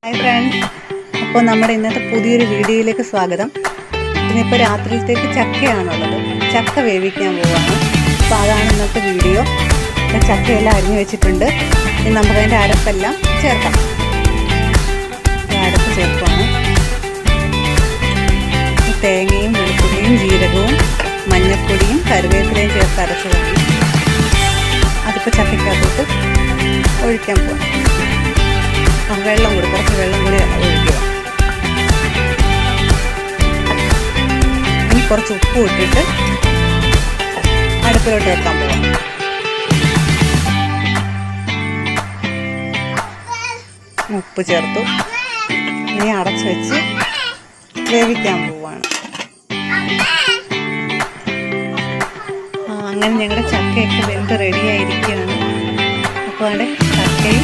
Hi friends, അപ്പോൾ നമ്മുടെ ഇന്നത്തെ പുതിയൊരു വീഡിയോയിലേക്ക് സ്വാഗതം. ഇന്നിപ്പോൾ രാത്രിയിലത്തേക്ക് ചക്കയാണുള്ളത്. ചക്ക വേവിക്കാൻ പോവാണ്. അപ്പോൾ അതാണ് ഇന്നത്തെ വീഡിയോ. ചക്കയെല്ലാം അരിഞ്ഞു വെച്ചിട്ടുണ്ട്. ഇനി നമുക്കതിൻ്റെ അരപ്പെല്ലാം ചേർക്കാം. അരപ്പ് ചേർക്കുകയാണ്. തേങ്ങയും വെളുത്തുള്ളിയും ജീരകവും മഞ്ഞൾപ്പൊടിയും കറിവേപ്പിലയും ചേർത്ത് അരച്ചതാണ്. അതിപ്പോൾ ചക്കയ്ക്കകത്തോട്ട് ഒഴിക്കാൻ പോകാം. വെള്ളം കൂടി, കുറച്ച് വെള്ളം കൂടി ഒഴിക്കുക. ഇനി കുറച്ച് ഉപ്പ് ഇട്ടിട്ട് അടുപ്പിലോട്ട് വെക്കാൻ പോവാം. ഉപ്പ് ചേർത്തു. ഇനി അടച്ചു വെച്ച് വേവിക്കാൻ പോവാണ്. അങ്ങനെ ഞങ്ങളുടെ ചക്കയൊക്കെ വെന്ത് റെഡിയായിരിക്കുകയാണ്. അപ്പോൾ അവിടെ ചക്കയും